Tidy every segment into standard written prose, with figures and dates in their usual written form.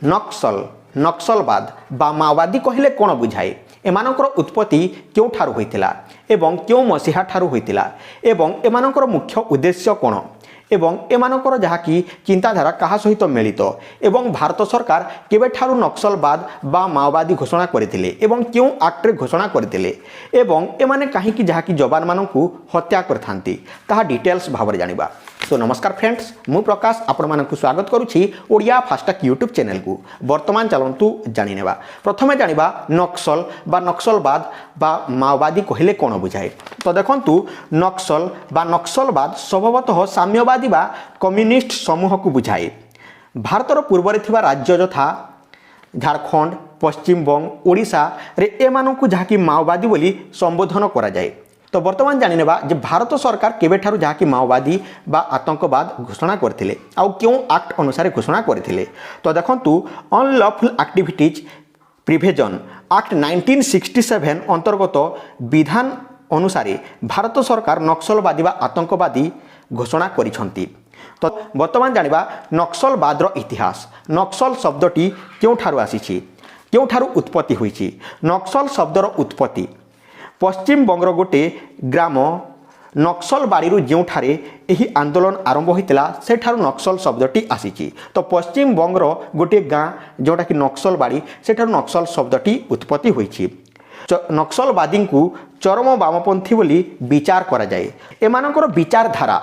नक्सल नक्सलवाद बा माओवादी कहले कौन बुझाए एमानकर उत्पत्ति क्योंठारु होइतिला एवं क्यों मसीहा ठारु होइतिला एवं एमानकर मुख्य उद्देश्य कौन एवं एमानकर जहाँकि चिंताधारा कहा सहित मिलित एवं भारत सरकार केबेठारु नक्सलवाद बा माओवादी घोषणा करथिले एवं क्यों एक्ट घोषणा करथिले एवं एमाने काहीकि जहाँकि जवान मानकु हत्या करथांती ताहा डिटेल्स भाव जानिबा। तो नमस्कार फ्रेंड्स मु प्रकाश आपण मानकु स्वागत करुछि ओडिया फास्टैग यूट्यूब चैनल को। वर्तमान चलंतु जानि नेबा प्रथमे जानिबा नक्सल बा नक्सलवाद बा माओवादी कहले कोन बुझाए। तो देखंतु नक्सल बा नक्सलवाद स्वभावतः साम्यवादी बा कम्युनिस्ट समूह को बुझाए। भारतर पूर्व रे थिबा राज्य यथा झारखंड पश्चिमबंग ओडिशा रे एमानकु जहाँकि माओवादी बोली संबोधन करा जाए। तो वर्तमान जानिनेबा जे भारत सरकार केबेठारु जहाँकि माओवादी बा आतंकवाद घोषणा करथिले आउ क्यों एक्ट अनुसार घोषणा करथिले। तो देखंतु अनलॉफुल एक्टिविटीज प्रिवेंशन एक्ट 1967 अंतर्गत विधान अनुसार भारत सरकार नक्सलवादी बा आतंकवादी घोषणा करिसंती। तो वर्तमान जानिबा नक्सलवादर इतिहास। नक्सल शब्दटी क्योंठारु आसीछि क्योंठारु उत्पत्ति होईछि। नक्सल शब्दर उत्पत्ति पश्चिम बंगर गोटे ग्राम नक्सलबाड़ी जोठारे यही आंदोलन आरंभ होता सेठारु नक्सल शब्दटी आसीछि। तो पश्चिम बंगर गोटे गाँ जोटा कि नक्सलबाड़ी सेठारु नक्सल शब्दटी उत्पत्ति होईछि। नक्सलवादी को चरम वामपंथी बोली विचार करा जाए। एमानकर विचारधारा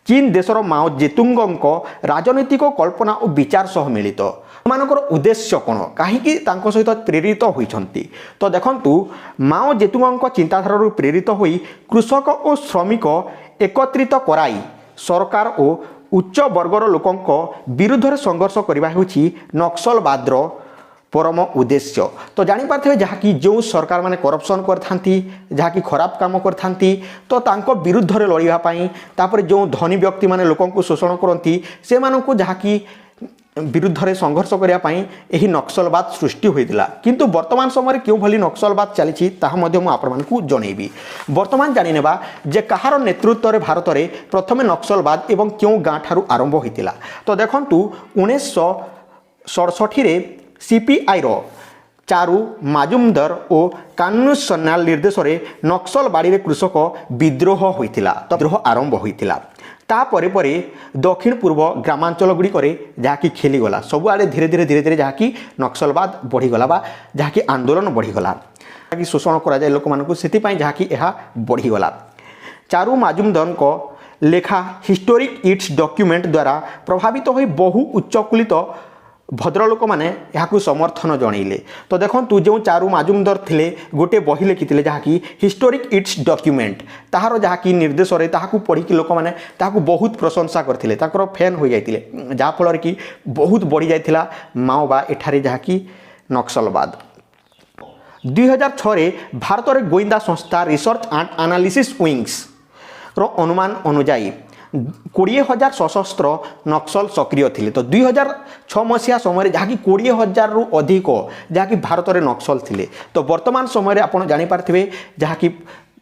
चीन देशर माओ जेतुंगଙ୍କ राजनैतिक कल्पना और विचार सह मिलित। एमानकर उद्देश्य कौन कहीं सहित प्रेरित होइछंती। तो देखंतु माओ जेतुंगଙ୍କ चिंताधारा प्रेरित होई कृषक और श्रमिक एकत्रित कराई सरकार और उच्च वर्गर लोकंक विरुद्ध रे संघर्ष करबा होछि नक्सलवादर परम उद्देश्य। तो जापारे जहाँकि जो सरकार माने करप्शन करथांती जहाँकि खराब काम करथांती तो तांको विरुद्ध रे लड़ाई तापर जो धनी व्यक्ति माने लोकों को शोषण करती से मानकु जहाँकि विरुद्ध रे संघर्ष करने यही नक्सलवाद सृष्टि होइतिला। किंतु वर्तमान समय क्यों भली नक्सलवाद चली ताहा मध्य मु आपण मानकु जनइबी। वर्तमान जानिनेबा जे कहार नेतृत्व रे भारत रे प्रथमे नक्सलवाद एवं क्यों गाँ ठारू आरंभ होइतिला। तो देखंतु 1967 रे सीपीआई रो चारू माजुमदार और कानून सन्याल निर्देश रे नक्सलबाड़ी रे कृषक विद्रोह होइतिला। तो विद्रोह आरंभ होइतिला। तापरे परे दक्षिण पूर्व ग्रामांचल गुड़िक जहाँकि खेलीगला सबुआड़े धीरे धीरे जहाँकि नक्सलवाद बढ़ीगला बा जहाँकि आंदोलन बढ़ीगला जहाँकि शोषण करा जाए लोक मानकु सेतिपाई जहाँकि यह बढ़ीगला। चारू माजुमदार को लेखा हिस्टोरिक इट्स डॉक्यूमेंट द्वारा प्रभावित हो बहु उच्चकुलित भद्रलोक मैंने यहाँ समर्थन जनइले। तो देखो जो चारू माजुमदार थिले गोटे बही लिखिते जहाँकि हिस्टोरिक इट्स डॉक्यूमेंट ताहार जहाँकि निर्देश ताकू पढ़ी लोक मैंने बहुत प्रशंसा करते फैन हो जाते जहाँफल कि बहुत बढ़ी जाता माओ बा एठारे जहाँकि नक्सलवाद। 2006 भारत में गोइंदा संस्था रिसर्च एंड एनालिसिस विंग्स रो अनुमान अनुजाई 20,000 सशस्त्र नक्सल सक्रिय थिले। तो 2006 मसीहा समय जहाँकि 20,000 रु अधिक जहाँकि भारत में नक्सल थिले। तो वर्तमान समय आपड़ जापारे जहाँकि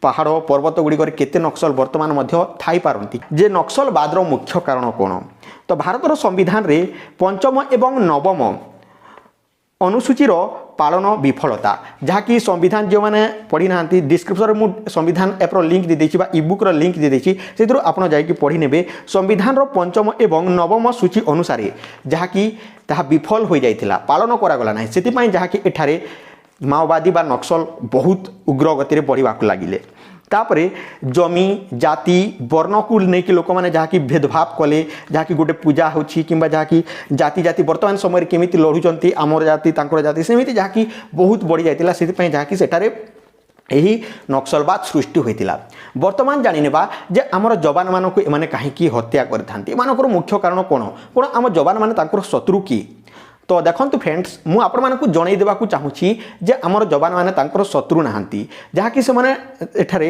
पहाड़ पर्वत गुड़िक केते नक्सल वर्तमान मध्य थाई पारती जे नक्सलवादर मुख्य कारण कौन। तो भारतर संविधान रे पंचम एवं नवम अनुसूचीर पालन विफलता जहाँकि संविधान जो मैंने पढ़ी ना डिस्क्रिप्शन में मुझे संविधान एप्र लिंक दे देछि बा इबुक लिंक दे देछि से आपड़ जाकि पढ़ी नेबे संविधान रो पंचम एवं नवम सूची अनुसार जहाँकि ताहा विफल हो जाइथिला पालन करागला ना सेतिपाई जहाँकि एठारे माओवादी बा नक्सल बहुत उग्र गति बढ़ा लगिले। तापरे जमी जाति वर्ण को लेकिन लोक मैंने जहाँकि भेदभाव कले जहाँकि गोटे पूजा होछि किंबा जहाँकि जाति जाति वर्तमान समय केमिति लड़ुचंती आमर जाति तांकर जाति सेमिति जहाँकि बहुत बढ़ी जाइतिला सेतिपाई जहाँकि सेटारे यही नक्सलवाद सृष्टि होइतिला। वर्तमान जानिनेबा जे आमर जवान मानकु एमाने काहेकि हत्या करथांती एमानकर मुख्य कारण कोन कोन आम जवान माने तांकर शत्रु की। तो देखंतु फ्रेंड्स मु आपण मानकु जणाई देबाकू चाहूछि जे आमर जवान माने तांकर शत्रु नाहांती जहाँकि से माने एठारे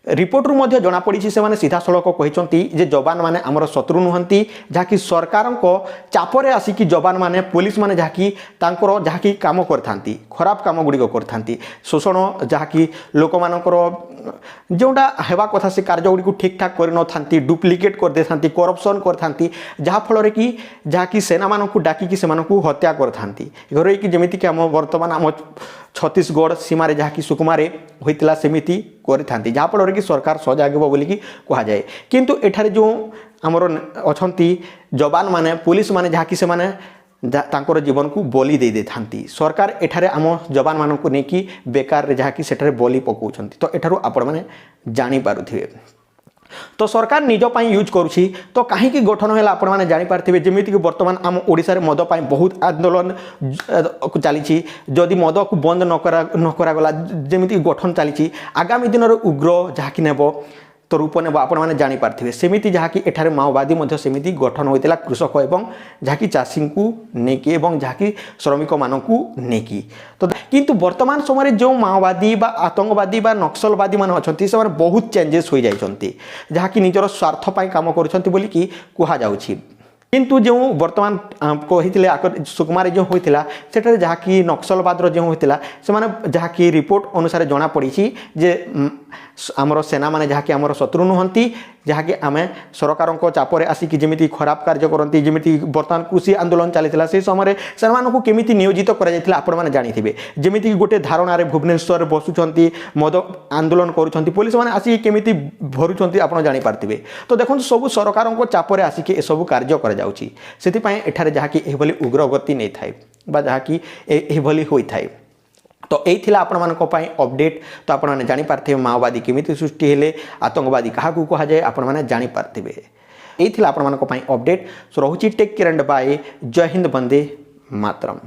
रिपोर्ट मध्य जना पड़ी से सीधा सड़क कहते जे जवान मैंने आमर शत्रु नुहंती जहाँकि सरकार चापरे आसिकी जवान मैंने पुलिस मैंने जहाँकि जहाँकि काम करथांती खराब काम गुड़िक करथांती शोषण जहाँकि लोक मानकर जोटा हेबा कथा से कार्य गुड़ी ठीक ठाक कर नथांती डुप्लिकेट कर देथांती करप्शन करथांती जहाँ फल कि जहाँकि सेना मानकु डाकिकी से हत्या करथांती घर कि जमीती कि आम वर्तमान आम छत्तीसगढ़ सीमार जहाँकि सुकुमारे होता सेमिति करथांती जहाँ फल कि सरकार सजागब बोलिकी कहुए किंतु एठारे जो आमर अछंती जवान माने पुलिस माने जहाँकि से माने तांकर जीवन को बलि दे देथांती सरकार एठारे आम जवान मानक नहीं बेकार जहाँकि सेठारे बलि पकाउछंती तो एठारू आपण माने जानी पारुथिबे तो सरकार निज पाई यूज करुछि तो कहीं गठन है आपण मैंने जापारे जमीक बर्तमान आम ओडिशा रे मद पाई बहुत आंदोलन चली जदि मद को बंद न करागला जमीक गठन चली आगामी दिन में उग्र जहाँकि नेब तो रूप नेब आपण मैंने जापारे सेमिति जहाँकि एठारे माओवादी सेमिति गठन होता कृषक एवं जहाँकि चाषी को लेकिन जहाँकि श्रमिक मानक लेकिन तो किंतु वर्तमान समय जो माओवादी बा आतंकवादी बा नक्सलवादी मान अच्छा से बहुत चेंजेस हो जाती जहाँकि निजर स्वार्थपाई कम करुँच किंतु जो वर्तमान कही सुकमारे जो होता है जहाँकि नक्सलवाद जो होता से जहाँकि रिपोर्ट अनुसार जना पड़ी जे आमर सेना माने जहाँकि आमर शत्रु नुहंती जहाँकि आम सरकार चापरे आसिकी जमी खराब कार्य करती जमी बर्तमान कृषि आंदोलन चली से समय से केमी नियोजित कर जानी जमीक गोटे धारणार भुवनेश्वर बसुंच मद आंदोलन करुँच पुलिस मैंने आसिक केमी भरुंच आप जापारे तो देखो सब सरकार चापरे आसिक ए सब कार्य कर जहाँकि उग्रगति नहीं थाए जहाँकि होता है तो यही आपण मानक अपडेट तो आपण मैंने जापारे माओवादी केमी सृष्टि हेले आतंकवादी क्या कहुए आपण मैंने जापारे यही आपण मानक अपडेट सो रोचे टेक केयर एंड बाय जय हिंद वंदे मातरम।